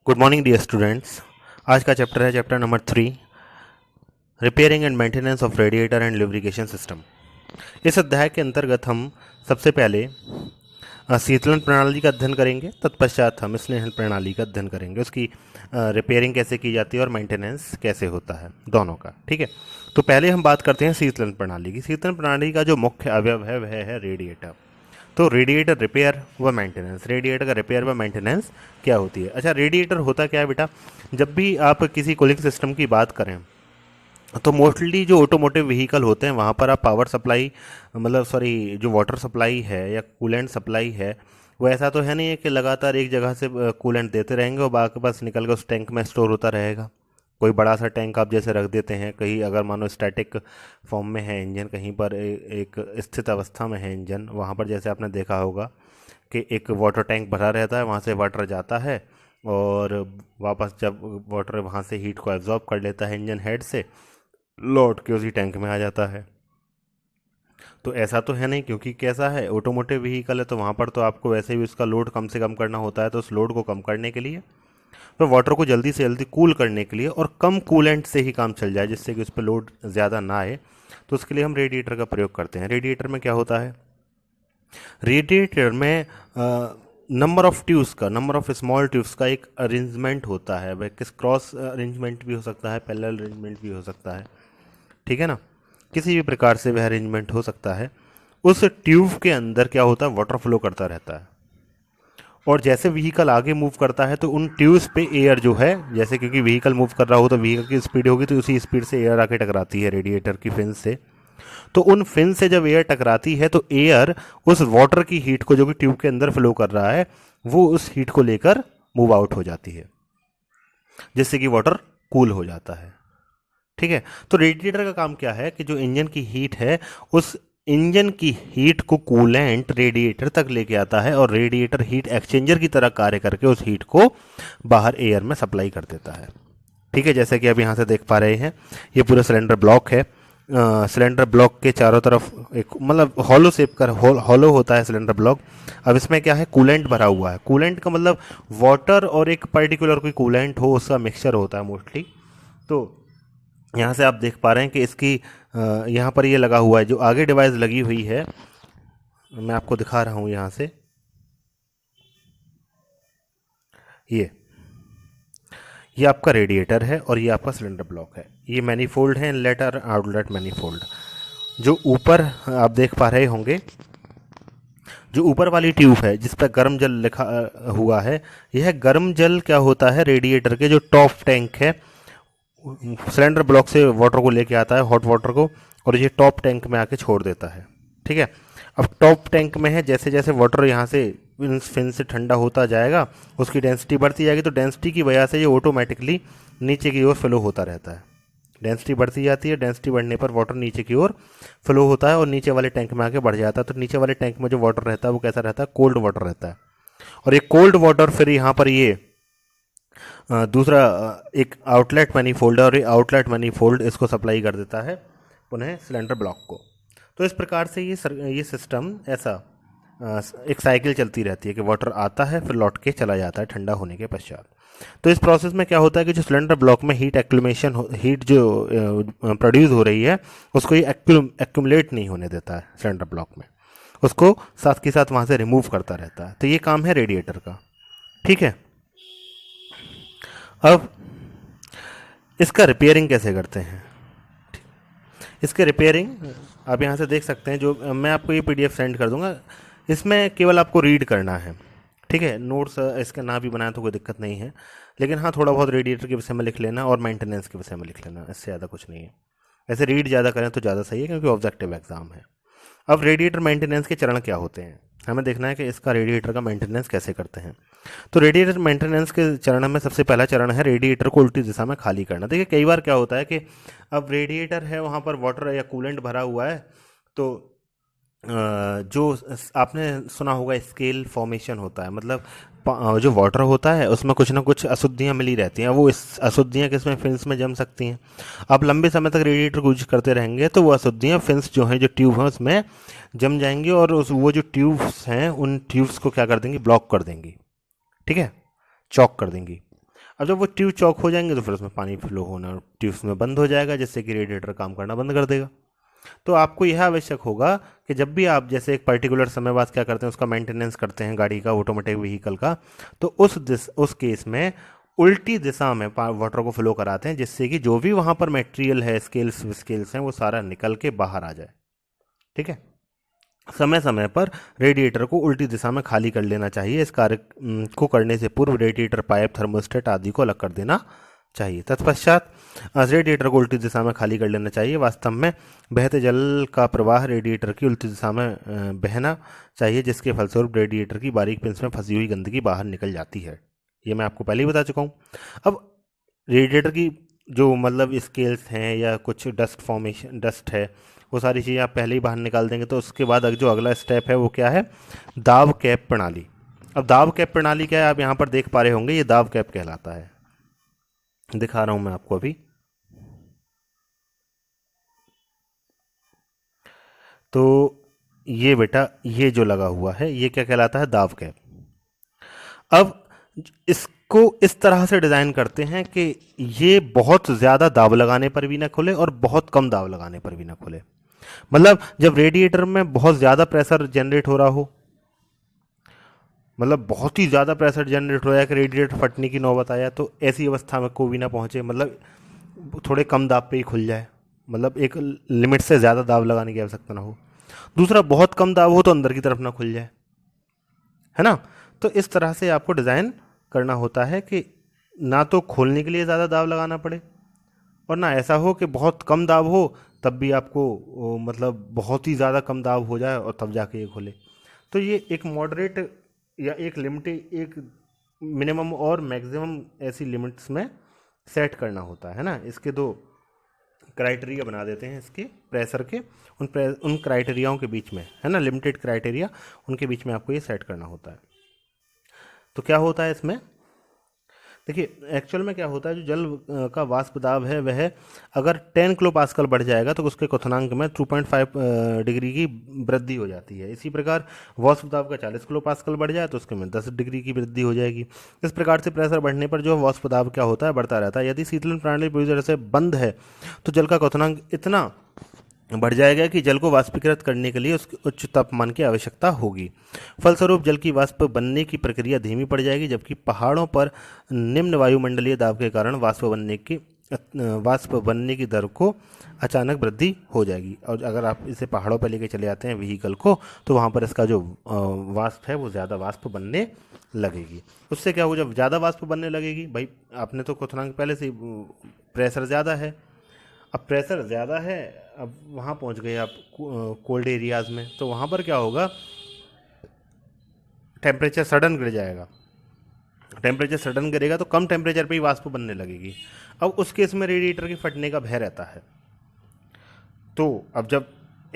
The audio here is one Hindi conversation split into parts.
Good morning dear students. आज का चैप्टर है chapter number 3, repairing and maintenance of radiator and lubrication system. इस अध्याय के अंतर्गत हम सबसे पहले शीतलन प्रणाली का अध्ययन करेंगे, तत्पश्चात हम स्नेहन प्रणाली का अध्ययन करेंगे, उसकी रिपेयरिंग कैसे की जाती है और मेंटेनेंस कैसे होता है दोनों का। ठीक है, तो पहले हम बात करते हैं शीतलन प्रणाली की। शीतलन प्रणाली का जो मुख्य अवयव है वह है रेडिएटर। तो रेडिएटर रिपेयर व मेंटेनेंस, रेडिएटर का रिपेयर व मेंटेनेंस क्या होती है। अच्छा, रेडिएटर होता क्या है बेटा, जब भी आप किसी कूलिंग सिस्टम की बात करें तो मोस्टली जो ऑटोमोटिव व्हीकल होते हैं वहाँ पर आप पावर सप्लाई, मतलब सॉरी, जो वाटर सप्लाई है या कूलेंट सप्लाई है वो ऐसा तो है नहीं है कि लगातार एक जगह से कूलेंट देते रहेंगे और बाकी बस निकल कर उस टैंक में स्टोर होता रहेगा। कोई बड़ा सा टैंक आप जैसे रख देते हैं कहीं, अगर मानो स्टैटिक फॉर्म में है इंजन, कहीं पर एक स्थित अवस्था में है इंजन, वहाँ पर जैसे आपने देखा होगा कि एक वाटर टैंक भरा रहता है, वहाँ से वाटर जाता है और वापस जब वाटर वहाँ से हीट को एब्जॉर्ब कर लेता है इंजन हेड से, लौट के उसी टैंक में आ जाता है। तो ऐसा तो है नहीं, क्योंकि कैसा है, ऑटोमोटिव व्हीकल है, तो वहाँ पर तो आपको वैसे भी उसका लोड कम से कम करना होता है। तो उस लोड को कम करने के लिए, तो वाटर को जल्दी से जल्दी कूल करने के लिए और कम कूलेंट से ही काम चल जाए जिससे कि उस पर लोड ज़्यादा ना आए, तो उसके लिए हम रेडिएटर का प्रयोग करते हैं। रेडिएटर में क्या होता है, रेडिएटर में नंबर ऑफ ट्यूब्स का, नंबर ऑफ स्मॉल ट्यूब्स का एक अरेंजमेंट होता है। वह किस क्रॉस अरेंजमेंट भी हो सकता है, पैरेलल अरेंजमेंट भी हो सकता है, ठीक है ना, किसी भी प्रकार से वह अरेंजमेंट हो सकता है। उस ट्यूब के अंदर क्या होता है, वाटर फ्लो करता रहता है और जैसे व्हीकल आगे मूव करता है तो उन ट्यूब्स पे एयर जो है, जैसे क्योंकि व्हीकल मूव कर रहा हो तो व्हीकल की स्पीड होगी तो उसी स्पीड से एयर आके टकराती है रेडिएटर की फिन से। तो उन फिन से जब एयर टकराती है तो एयर उस वाटर की हीट को, जो कि ट्यूब के अंदर फ्लो कर रहा है, वो उस हीट को लेकर मूव आउट हो जाती है, जिससे कि वाटर कूल हो जाता है। ठीक है, तो रेडिएटर का काम क्या है कि जो इंजन की हीट है, उस इंजन की हीट को कूलेंट रेडिएटर तक लेके आता है और रेडिएटर हीट एक्सचेंजर की तरह कार्य करके उस हीट को बाहर एयर में सप्लाई कर देता है। ठीक है, जैसे कि अब यहाँ से देख पा रहे हैं, ये पूरा सिलेंडर ब्लॉक है। सिलेंडर ब्लॉक के चारों तरफ एक मतलब हॉलो शेप का हॉलो होता है सिलेंडर ब्लॉक। अब इसमें क्या है, कूलेंट भरा हुआ है। कूलेंट का मतलब वाटर और एक पर्टिकुलर कोई कूलेंट हो, उसका मिक्सचर होता है मोस्टली। तो यहाँ से आप देख पा रहे हैं कि इसकी यहाँ पर ये लगा हुआ है, जो आगे डिवाइस लगी हुई है, मैं आपको दिखा रहा हूँ यहाँ से। ये आपका रेडिएटर है और ये आपका सिलेंडर ब्लॉक है। ये मैनीफोल्ड है, इनलेट और आउटलेट मैनीफोल्ड। जो ऊपर आप देख पा रहे होंगे, जो ऊपर वाली ट्यूब है जिस पर गर्म जल लिखा हुआ है, यह गर्म जल क्या होता है, रेडिएटर के जो टॉप टैंक है, सिलेंडर ब्लॉक से वाटर को लेके आता है, हॉट वाटर को, और ये टॉप टैंक में आके छोड़ देता है। ठीक है, अब टॉप टैंक में है, जैसे जैसे वाटर यहाँ से फिन से ठंडा होता जाएगा, उसकी डेंसिटी बढ़ती जाएगी, तो डेंसिटी की वजह से ये ऑटोमेटिकली नीचे की ओर फ्लो होता रहता है। डेंसिटी बढ़ती जाती है, डेंसिटी बढ़ने पर वाटर नीचे की ओर फ्लो होता है और नीचे वाले टैंक में आके बढ़ जाता है। तो नीचे वाले टैंक में जो वाटर रहता है वो कैसा रहता है, कोल्ड वाटर रहता है। और ये कोल्ड वाटर फिर यहाँ पर ये दूसरा एक आउटलेट मैनीफोल्ड है और ये आउटलेट मैनीफोल्ड इसको सप्लाई कर देता है पुनः सिलेंडर ब्लॉक को। तो इस प्रकार से ये सिस्टम ऐसा एक साइकिल चलती रहती है कि वाटर आता है फिर लौट के चला जाता है ठंडा होने के पश्चात। तो इस प्रोसेस में क्या होता है कि जो सिलेंडर ब्लॉक में हीट एक्यूमुलेशन, हीट जो प्रोड्यूस हो रही है, उसको ये एक्यूमुलेट नहीं होने देता है सिलेंडर ब्लॉक में, उसको साथ के साथ वहाँ से रिमूव करता रहता है। तो ये काम है रेडिएटर का। ठीक है, अब इसका रिपेयरिंग कैसे करते हैं। इसके रिपेयरिंग आप यहाँ से देख सकते हैं, जो मैं आपको ये पीडीएफ सेंड कर दूंगा, इसमें केवल आपको रीड करना है। ठीक है, नोट्स इसका ना भी बनाया तो कोई दिक्कत नहीं है, लेकिन हाँ थोड़ा बहुत रेडिएटर के विषय में लिख लेना और मेंटेनेंस के विषय में लिख लेना, इससे ज़्यादा कुछ नहीं है। ऐसे रीड ज़्यादा करें तो ज़्यादा सही है, क्योंकि ऑब्जेक्टिव एग्जाम है। अब रेडिएटर मेंटेनेंस के चरण क्या होते हैं, हमें देखना है कि इसका रेडिएटर का मेंटेनेंस कैसे करते हैं। तो रेडिएटर मेंटेनेंस के चरण में सबसे पहला चरण है रेडिएटर को उल्टी दिशा में खाली करना। देखिए कई बार क्या होता है कि अब रेडिएटर है, वहाँ पर वाटर या कूलेंट भरा हुआ है, तो जो आपने सुना होगा स्केल फॉर्मेशन होता है, मतलब जो वाटर होता है उसमें कुछ ना कुछ अशुद्धियाँ मिली रहती हैं, वो इस अशुद्धियाँ किसमें, फिन्स में जम सकती हैं। आप लंबे समय तक रेडिएटर को यूज करते रहेंगे तो वो अशुद्धियाँ फिन्स जो हैं, जो ट्यूब हैं, उसमें जम जाएंगी और वो जो ट्यूब्स हैं उन ट्यूब्स को क्या कर देंगी, ब्लॉक कर देंगी। ठीक है, चॉक कर देंगी। अब जब वो ट्यूब चौक हो जाएंगे तो फिर उसमें पानी फ्लो होना ट्यूब्स में बंद हो जाएगा, जिससे कि रेडिएटर काम करना बंद कर देगा। तो आपको यह आवश्यक होगा कि जब भी आप जैसे एक पर्टिकुलर समय बाद क्या करते हैं, उसका मेंटेनेंस करते हैं गाड़ी का, ऑटोमेटिक व्हीकल का, तो उस केस में उल्टी दिशा में वाटर को फ्लो कराते हैं, जिससे कि जो भी वहां पर मटेरियल है, स्केल्स हैं, वो सारा निकल के बाहर आ जाए। ठीक है। समय समय पर रेडिएटर को उल्टी दिशा में खाली कर लेना चाहिए। इस कार्य को करने से पूर्व रेडिएटर पाइप, थर्मोस्टेट आदि को अलग कर देना चाहिए। तत्पश्चात रेडिएटर को उल्टी दिशा में खाली कर लेना चाहिए। वास्तव में बहते जल का प्रवाह रेडिएटर की उल्टी दिशा में बहना चाहिए, जिसके फलस्वरूप रेडिएटर की बारीक पिंस में फंसी हुई गंदगी बाहर निकल जाती है। ये मैं आपको पहले ही बता चुका हूँ। अब रेडिएटर की जो मतलब स्केल्स हैं या कुछ डस्ट है, वो सारी चीज़ें आप पहले ही बाहर निकाल देंगे। तो उसके बाद जो अगला स्टेप है वो क्या है, दाब कैप प्रणाली। अब दाब कैप प्रणाली क्या है, आप यहाँ पर देख पा रहे होंगे, ये दाब कैप कहलाता है। दिखा रहा हूं मैं आपको अभी। तो ये बेटा, ये जो लगा हुआ है ये क्या कहलाता है, दाब कैप। अब इसको इस तरह से डिजाइन करते हैं कि ये बहुत ज्यादा दाब लगाने पर भी ना खुले और बहुत कम दाब लगाने पर भी ना खुले। मतलब जब रेडिएटर में बहुत ज्यादा प्रेशर जनरेट हो रहा हो, मतलब बहुत ही ज़्यादा प्रेशर जनरेट हो जाए कि रेडिएटर फटने की नौबत आया, तो ऐसी अवस्था में कोई भी ना पहुँचे, मतलब थोड़े कम दाब पे ही खुल जाए, मतलब एक लिमिट से ज़्यादा दाब लगाने की आवश्यकता ना हो। दूसरा, बहुत कम दाब हो तो अंदर की तरफ ना खुल जाए, है ना। तो इस तरह से आपको डिज़ाइन करना होता है कि ना तो खोलने के लिए ज़्यादा दाब लगाना पड़े और ना ऐसा हो कि बहुत कम दाब हो तब भी आपको मतलब बहुत ही ज़्यादा कम दाब हो जाए और तब जाके ये खोले। तो ये एक मॉडरेट या एक लिमिटेड, एक मिनिमम और मैक्सिमम ऐसी लिमिट्स में सेट करना होता है ना। इसके दो क्राइटेरिया बना देते हैं इसके प्रेशर के, उन क्राइटेरियाओं के बीच में, है ना, लिमिटेड क्राइटेरिया, उनके बीच में आपको ये सेट करना होता है। तो क्या होता है इसमें, देखिए एक्चुअल में क्या होता है, जो जल का वाष्प दाब है वह अगर 10 किलो पास्कल बढ़ जाएगा तो उसके क्वथनांक में 2.5 डिग्री की वृद्धि हो जाती है। इसी प्रकार वाष्प दाब का 40 किलो पास्कल बढ़ जाए तो उसके में 10 डिग्री की वृद्धि हो जाएगी। इस प्रकार से प्रेशर बढ़ने पर जो वाष्प दाब क्या होता है, बढ़ता रहता है। यदि शीतलन प्रणाली पूरी तरह से बंद है तो जल का क्वथनांक इतना बढ़ जाएगा कि जल को वाष्पीकृत करने के लिए उसके उच्च तापमान की आवश्यकता होगी। फलस्वरूप जल की वाष्प बनने की प्रक्रिया धीमी पड़ जाएगी, जबकि पहाड़ों पर निम्न वायुमंडलीय दाब के कारण वाष्प बनने की दर को अचानक वृद्धि हो जाएगी। और अगर आप इसे पहाड़ों पर लेके चले जाते हैं व्हीकल को, तो वहाँ पर इसका जो वाष्प है वो ज़्यादा वाष्प बनने लगेगी। उससे क्या हो, जब ज़्यादा वाष्प बनने लगेगी, भाई आपने तो क्वथनांक पहले से प्रेशर ज़्यादा है, अब प्रेशर ज़्यादा है, अब वहाँ पहुँच गए आप कोल्ड एरियाज़ में, तो वहाँ पर क्या होगा, टेम्परेचर सडन गिर जाएगा। टेम्परेचर सडन गिरेगा तो कम टेम्परेचर पे ही वाष्प बनने लगेगी। अब उस केस में रेडिएटर की फटने का भय रहता है। तो अब जब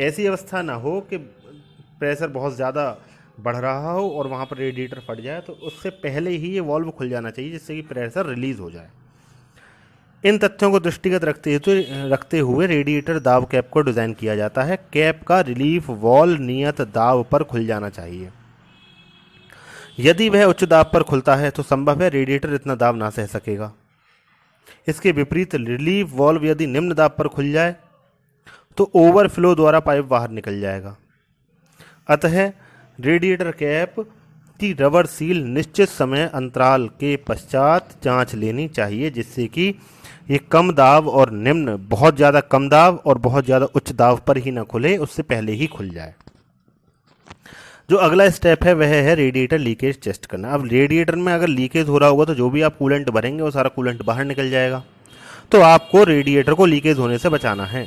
ऐसी अवस्था ना हो कि प्रेशर बहुत ज़्यादा बढ़ रहा हो और वहाँ पर रेडिएटर फट जाए, तो उससे पहले ही ये वॉल्व खुल जाना चाहिए, जिससे कि प्रेशर रिलीज़ हो जाए। इन तथ्यों को दृष्टिगत रखते हुए रेडिएटर दाब कैप को डिज़ाइन किया जाता है। कैप का रिलीफ वॉल्व नियत दाब पर खुल जाना चाहिए। यदि वह उच्च दाब पर खुलता है तो संभव है रेडिएटर इतना दाब ना सह सकेगा। इसके विपरीत रिलीफ वॉल्व यदि निम्न दाब पर खुल जाए तो ओवरफ्लो द्वारा पाइप बाहर निकल जाएगा। अतः रेडिएटर कैप की रबर सील निश्चित समय अंतराल के पश्चात जांच लेनी चाहिए, जिससे कि ये कम दाब और निम्न, बहुत ज़्यादा कम दाब और बहुत ज़्यादा उच्च दाब पर ही ना खुले, उससे पहले ही खुल जाए। जो अगला स्टेप है वह है रेडिएटर लीकेज टेस्ट करना। अब रेडिएटर में अगर लीकेज हो रहा होगा तो जो भी आप कूलेंट भरेंगे वो सारा कूलेंट बाहर निकल जाएगा। तो आपको रेडिएटर को लीकेज होने से बचाना है,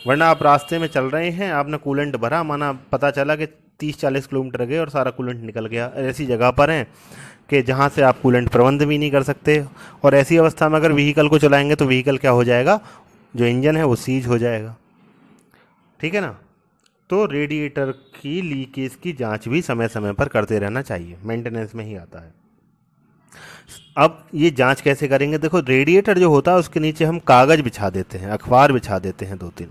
वरना आप रास्ते में चल रहे हैं, आपने कूलेंट भरा, माना पता चला कि 30-40 किलोमीटर गए और सारा कूलेंट निकल गया। ऐसी जगह पर हैं कि जहाँ से आप कूलेंट प्रबंध भी नहीं कर सकते, और ऐसी अवस्था में अगर व्हीकल को चलाएंगे तो व्हीकल क्या हो जाएगा, जो इंजन है वो सीज हो जाएगा। ठीक है ना। तो रेडिएटर की लीकेज की जांच भी समय समय पर करते रहना चाहिए, मेंटेनेंस में ही आता है। अब ये जांच कैसे करेंगे, देखो रेडिएटर जो होता है उसके नीचे हम कागज़ बिछा देते हैं, अखबार बिछा देते हैं 2-3।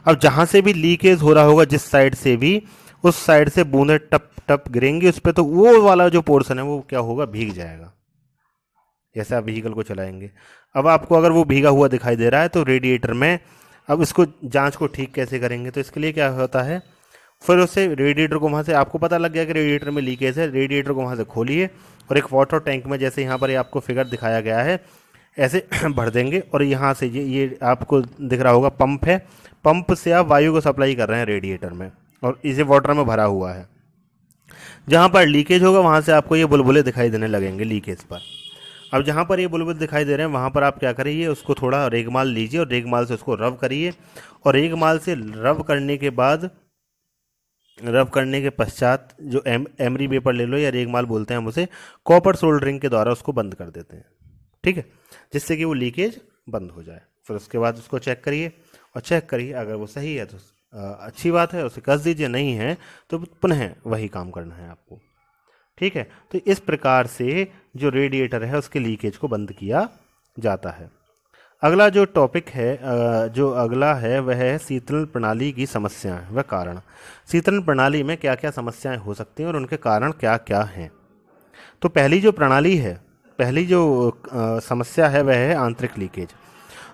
अब जहाँ से भी लीकेज हो रहा होगा, जिस साइड से भी, उस साइड से बूंदें टप टप गिरेंगी उस पर, तो वो वाला जो पोर्शन है वो क्या होगा, भीग जाएगा। जैसे आप व्हीकल को चलाएंगे। अब आपको अगर वो भीगा हुआ दिखाई दे रहा है तो रेडिएटर में अब इसको जांच को ठीक कैसे करेंगे, तो इसके लिए क्या होता है, फिर उससे रेडिएटर को वहाँ से आपको पता लग गया कि रेडिएटर में लीकेज है, रेडिएटर को वहाँ से खोलिए और एक वाटर टैंक में, जैसे यहाँ पर ये आपको फिगर दिखाया गया है, ऐसे भर देंगे और यहाँ से ये आपको दिख रहा होगा पंप है, पंप से आप वायु को सप्लाई कर रहे हैं रेडिएटर में और इसे वाटर में भरा हुआ है। जहाँ पर लीकेज होगा वहाँ से आपको ये बुलबुले दिखाई देने लगेंगे लीकेज पर। अब जहाँ पर ये बुलबुले दिखाई दे रहे हैं वहाँ पर आप क्या करिए, उसको थोड़ा रेगमाल लीजिए और रेगमाल से उसको रब करिए और रेगमाल से रब करने के बाद, रब करने के पश्चात जो एमरी पेपर ले लो या रेगमाल बोलते हैं हम उसे, कॉपर सोल्डरिंग के द्वारा उसको बंद कर देते हैं, ठीक है, जिससे कि वो लीकेज बंद हो जाए। फिर उसके बाद उसको चेक करिए और चेक करिए, अगर वो सही है तो अच्छी बात है, उसे कस दीजिए, नहीं है तो पुनः वही काम करना है आपको, ठीक है। तो इस प्रकार से जो रेडिएटर है उसके लीकेज को बंद किया जाता है। अगला जो टॉपिक है, जो अगला है वह है शीतलन प्रणाली की समस्याएं व कारण। शीतलन प्रणाली में क्या क्या समस्याएं हो सकती हैं और उनके कारण क्या क्या हैं। तो पहली जो प्रणाली है, पहली जो समस्या है वह है आंतरिक लीकेज।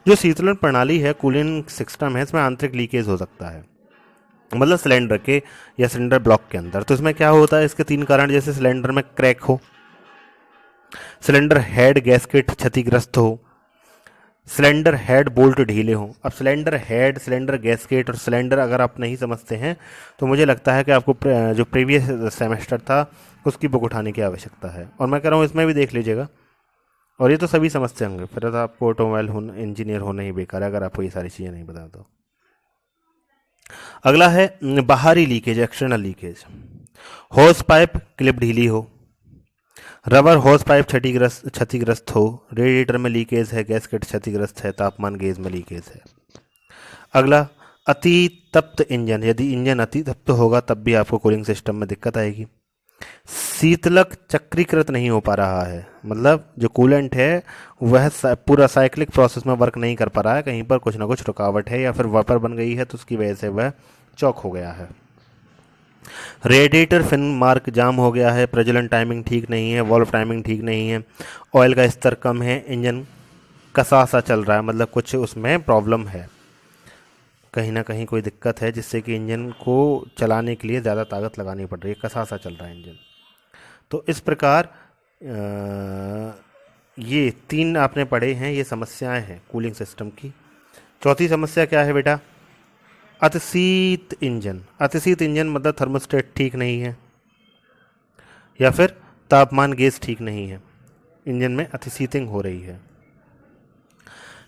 जो शीतलन प्रणाली है, कूलिंग सिस्टम है, इसमें आंतरिक लीकेज हो सकता है, मतलब सिलेंडर के या सिलेंडर ब्लॉक के अंदर। तो इसमें क्या होता है, इसके 3 कारण, जैसे सिलेंडर में क्रैक हो, सिलेंडर हेड गैस्केट क्षतिग्रस्त हो, सिलेंडर हेड बोल्ट ढीले हों। अब सिलेंडर हेड, सिलेंडर गैस्केट और सिलेंडर अगर आप नहीं समझते हैं तो मुझे लगता है कि आपको जो प्रीवियस सेमेस्टर था उसकी बुक उठाने की आवश्यकता है, और मैं कह रहा हूँ इसमें भी देख लीजिएगा, और ये तो सभी समझते होंगे, फिर तो आपको ऑटोमोबाइल इंजीनियर होना ही बेकार है अगर आपको ये सारी चीज़ें नहीं बता दो। अगला है बाहरी लीकेज, एक्सटर्नल लीकेज। होस पाइप क्लिप ढीली हो, रबर होस पाइप क्षतिग्रस्त हो, रेडिएटर में लीकेज है, गैसकेट क्षतिग्रस्त है, तापमान गेज में लीकेज है। अगला अति तप्त इंजन, यदि इंजन अति तप्त होगा तब भी आपको कूलिंग सिस्टम में दिक्कत आएगी। शीतलक चक्रीकृत नहीं हो पा रहा है, मतलब जो कूलेंट है वह पूरा साइक्लिक प्रोसेस में वर्क नहीं कर पा रहा है, कहीं पर कुछ ना कुछ रुकावट है या फिर वापर बन गई है तो उसकी वजह से वह चौक हो गया है। रेडिएटर फिन मार्क जाम हो गया है, प्रज्वलन टाइमिंग ठीक नहीं है, वॉल्व टाइमिंग ठीक नहीं है, ऑयल का स्तर कम है, इंजन कसा सा चल रहा है, मतलब कुछ उसमें प्रॉब्लम है, कहीं ना कहीं कोई दिक्कत है जिससे कि इंजन को चलाने के लिए ज़्यादा ताकत लगानी पड़ रही है, कसा सा चल रहा है इंजन। तो इस प्रकार ये 3 आपने पढ़े हैं, ये समस्याएं हैं कूलिंग सिस्टम की। चौथी समस्या क्या है बेटा, अतिशीत इंजन। अतिशीत इंजन मतलब थर्मोस्टेट ठीक नहीं है या फिर तापमान गेज ठीक नहीं है, इंजन में अतिशीतिंग हो रही है।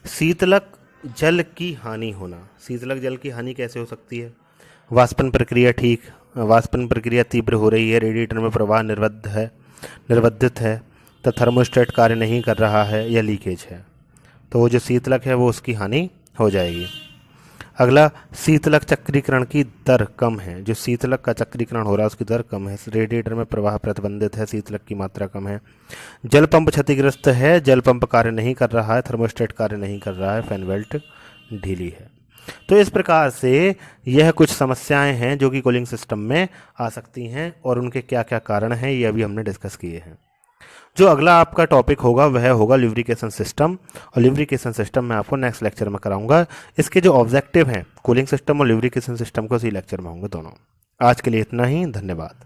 शीतलक जल की हानि होना। शीतलक जल की हानि कैसे हो सकती है, वाष्पन प्रक्रिया ठीक, वाष्पन प्रक्रिया तीव्र हो रही है, रेडिएटर में प्रवाह निर्वधित है, तो थर्मोस्टेट कार्य नहीं कर रहा है या लीकेज है, तो वो जो शीतलक है वो उसकी हानि हो जाएगी। अगला शीतलक चक्रीकरण की दर कम है, जो शीतलक का चक्रीकरण हो रहा है उसकी दर कम है, रेडिएटर में प्रवाह प्रतिबंधित है, शीतलक की मात्रा कम है। जल पंप क्षतिग्रस्त है, जल पंप कार्य नहीं कर रहा है, थर्मोस्टेट कार्य नहीं कर रहा है, फैन बेल्ट ढीली है। तो इस प्रकार से यह कुछ समस्याएं हैं जो कि कूलिंग सिस्टम में आ सकती हैं और उनके क्या क्या कारण हैं ये अभी हमने डिस्कस किए हैं। जो अगला आपका टॉपिक होगा वह होगा ल्यूब्रिकेशन सिस्टम, और ल्यूब्रिकेशन सिस्टम मैं आपको नेक्स्ट लेक्चर में कराऊंगा। इसके जो ऑब्जेक्टिव हैं कूलिंग सिस्टम और ल्यूब्रिकेशन सिस्टम को इसी लेक्चर में होंगे दोनों। आज के लिए इतना ही, धन्यवाद।